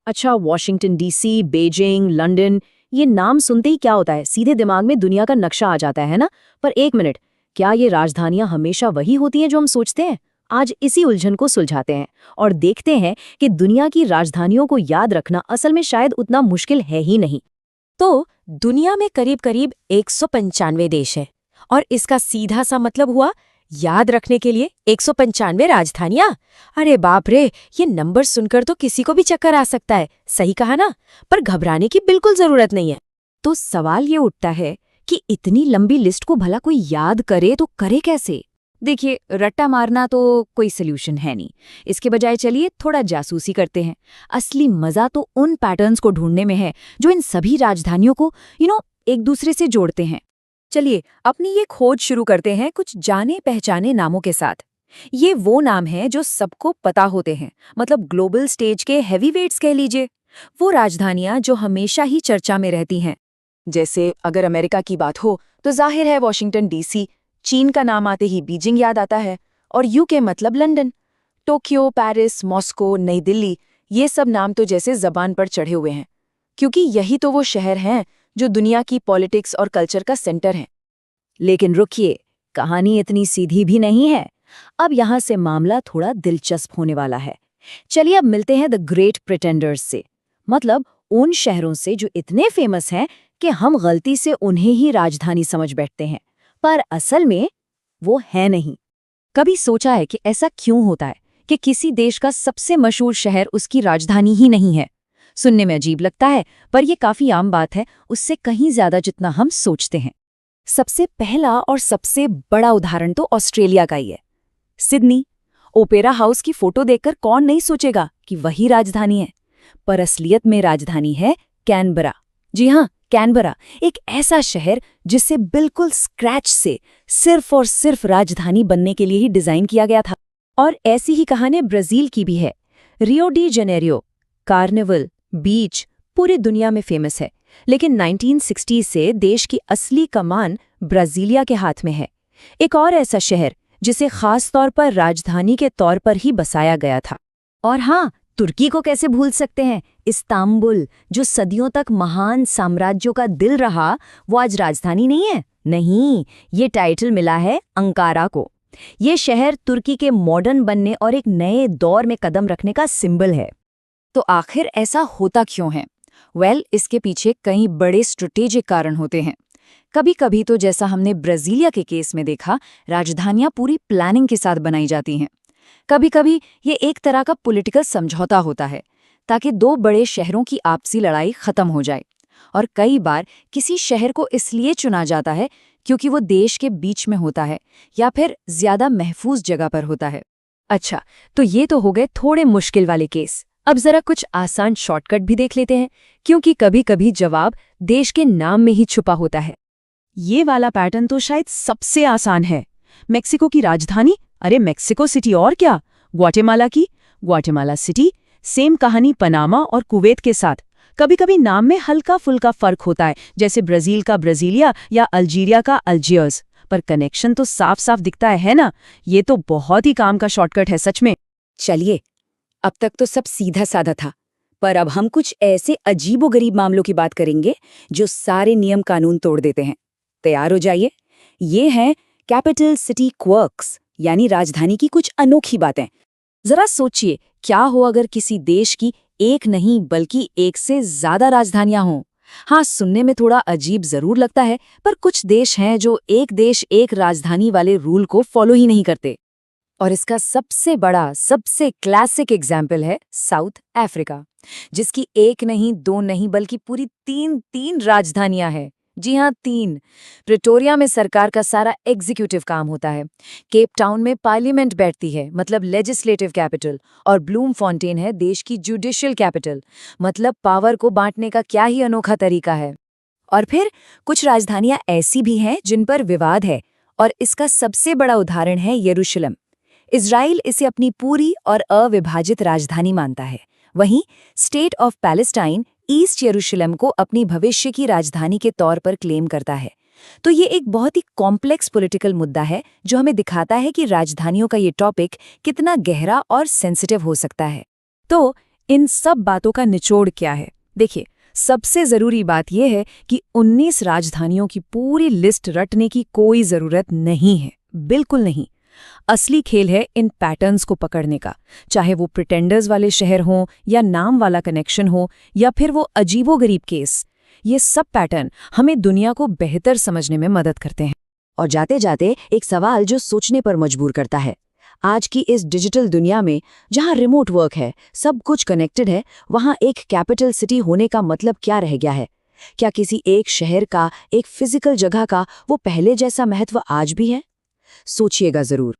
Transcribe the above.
अच्छा, Washington DC, Beijing, London, ये नाम सुनते ही क्या होता है, सीधे दिमाग में दुनिया का नक्शा आ जाता है ना। पर एक मिनट, क्या ये राजधानियां हमेशा वही होती हैं जो हम सोचते हैं? आज इसी उलझन को सुलझाते हैं और देखते हैं कि दुनिया की राजधानियों को याद रखना असल में शायद उतना मुश्किल है ही नहीं। तो दुनिया में करीब करीब 195 देश है और इसका सीधा सा मतलब हुआ याद रखने के लिए 195 राजधानियां। अरे बाप रे, ये नंबर सुनकर तो किसी को भी चक्कर आ सकता है, सही कहा ना? पर घबराने की बिल्कुल जरूरत नहीं है। तो सवाल ये उठता है कि इतनी लंबी लिस्ट को भला कोई याद करे तो करे कैसे? देखिए, रट्टा मारना तो कोई सल्यूशन है नहीं। इसके बजाय चलिए थोड़ा जासूसी करते हैं। असली मजा तो उन पैटर्न्स को ढूंढने में है जो इन सभी राजधानियों को एक दूसरे से जोड़ते हैं। चलिए अपनी ये खोज शुरू करते हैं कुछ जाने पहचाने नामों के साथ। ये वो नाम हैं जो सबको पता होते हैं, मतलब ग्लोबल स्टेज के हैवीवेट्स कह लीजिए। वो राजधानियां जो हमेशा ही चर्चा में रहती हैं। जैसे अगर अमेरिका की बात हो तो जाहिर है वॉशिंगटन डीसी, चीन का नाम आते ही बीजिंग याद आता है, और यूके मतलब लंदन। टोक्यो, पेरिस, मॉस्को, नई दिल्ली, ये सब नाम तो जैसे जबान पर चढ़े हुए हैं, क्योंकि यही तो वो शहर हैं जो दुनिया की पॉलिटिक्स और कल्चर का सेंटर हैं। लेकिन रुकिए, कहानी इतनी सीधी भी नहीं है। अब यहाँ से मामला थोड़ा दिलचस्प होने वाला है। चलिए अब मिलते हैं द ग्रेट प्रिटेंडर्स से, मतलब उन शहरों से जो इतने फेमस हैं कि हम गलती से उन्हें ही राजधानी समझ बैठते हैं, पर असल में वो है नहीं। कभी सोचा है कि ऐसा क्यों होता है कि किसी देश का सबसे मशहूर शहर उसकी राजधानी ही नहीं है? सुनने में अजीब लगता है, पर यह काफी आम बात है, उससे कहीं ज्यादा जितना हम सोचते हैं। सबसे पहला और सबसे बड़ा उदाहरण तो ऑस्ट्रेलिया का ही है। सिडनी। ओपेरा हाउस की फोटो देखकर कौन नहीं सोचेगा कि वही राजधानी है, पर असलियत में राजधानी है कैनबरा। जी हाँ, कैनबरा, एक ऐसा शहर जिसे बिल्कुल स्क्रैच से सिर्फ और सिर्फ राजधानी बनने के लिए ही डिजाइन किया गया था। और ऐसी ही कहानी ब्राजील की भी है। रियो डी जेनेरियो, कार्निवल, बीच पूरी दुनिया में फेमस है, लेकिन 1960 से देश की असली कमान ब्राजीलिया के हाथ में है। एक और ऐसा शहर जिसे खास तौर पर राजधानी के तौर पर ही बसाया गया था। और हाँ, तुर्की को कैसे भूल सकते हैं? इस्तांबुल, जो सदियों तक महान साम्राज्यों का दिल रहा, वो आज राजधानी नहीं है। नहीं, ये टाइटल मिला है अंकारा को। ये शहर तुर्की के मॉडर्न बनने और एक नए दौर में कदम रखने का सिंबल है। तो आखिर ऐसा होता क्यों है? इसके पीछे कई बड़े स्ट्रेटेजिक कारण होते हैं। कभी कभी तो जैसा हमने ब्राजीलिया के केस में देखा, राजधानियां पूरी प्लानिंग के साथ बनाई जाती हैं। कभी कभी ये एक तरह का पॉलिटिकल समझौता होता है, ताकि दो बड़े शहरों की आपसी लड़ाई खत्म हो जाए। और कई बार किसी शहर को इसलिए चुना जाता है क्योंकि वो देश के बीच में होता है या फिर ज्यादा महफूज जगह पर होता है। अच्छा, तो ये तो हो गए थोड़े मुश्किल वाले केस। अब जरा कुछ आसान शॉर्टकट भी देख लेते हैं, क्योंकि कभी कभी जवाब देश के नाम में ही छुपा होता है। ये वाला पैटर्न तो शायद सबसे आसान है। मेक्सिको की राजधानी, अरे मेक्सिको सिटी, और क्या, ग्वाटेमाला की ग्वाटेमाला सिटी। सेम कहानी पनामा और कुवैत के साथ। कभी कभी नाम में हल्का फुल्का फर्क होता है, जैसे ब्राजील का ब्राजीलिया या अल्जीरिया का अल्जियर्स, पर कनेक्शन तो साफ साफ दिखता है ना। ये तो बहुत ही काम का शॉर्टकट है सच में। चलिए, अब तक तो सब सीधा साधा था, पर अब हम कुछ ऐसे अजीबोगरीब मामलों की बात करेंगे जो सारे नियम कानून तोड़ देते हैं। तैयार हो जाइए। ये हैं कैपिटल सिटी क्वर्क्स, यानी राजधानी की कुछ अनोखी बातें। जरा सोचिए, क्या हो अगर किसी देश की एक नहीं बल्कि एक से ज्यादा राजधानियां हों। हाँ, सुनने में थोड़ा अजीब जरूर लगता है, पर कुछ देश हैं जो एक देश एक राजधानी वाले रूल को फॉलो ही नहीं करते। और इसका सबसे बड़ा, सबसे क्लासिक एग्जाम्पल है साउथ अफ्रीका, जिसकी एक नहीं, दो नहीं, बल्कि पूरी तीन राजधानियां हैं। जी हाँ, 3। प्रिटोरिया में सरकार का सारा एग्जीक्यूटिव काम होता है। केप टाउन में पार्लियामेंट बैठती है, मतलब लेजिस्लेटिव कैपिटल। और ब्लूम फॉन्टेन है देश की जुडिशियल कैपिटल। मतलब पावर को बांटने का क्या ही अनोखा तरीका है। और फिर कुछ राजधानियां ऐसी भी हैं जिन पर विवाद है, और इसका सबसे बड़ा उदाहरण है यरूशलेम। इज़राइल इसे अपनी पूरी और अविभाजित राजधानी मानता है। वहीं स्टेट ऑफ पैलेस्टाइन ईस्ट यरूशलेम को अपनी भविष्य की राजधानी के तौर पर क्लेम करता है। तो ये एक बहुत ही कॉम्प्लेक्स पॉलिटिकल मुद्दा है जो हमें दिखाता है कि राजधानियों का ये टॉपिक कितना गहरा और सेंसिटिव हो सकता है। तो इन सब बातों का निचोड़ क्या है? देखिए, सबसे जरूरी बात यह है कि 19 राजधानियों की पूरी लिस्ट रटने की कोई जरूरत नहीं है, बिल्कुल नहीं। असली खेल है इन पैटर्न्स को पकड़ने का, चाहे वो प्रिटेंडर्स वाले शहर हों या नाम वाला कनेक्शन हो या फिर वो अजीबोगरीब केस। ये सब पैटर्न हमें दुनिया को बेहतर समझने में मदद करते हैं। और जाते जाते एक सवाल जो सोचने पर मजबूर करता है, आज की इस डिजिटल दुनिया में जहां रिमोट वर्क है, सब कुछ कनेक्टेड है, वहां एक कैपिटल सिटी होने का मतलब क्या रह गया है? क्या किसी एक शहर का, एक फिजिकल जगह का वो पहले जैसा महत्व आज भी है? सोचिएगा जरूर।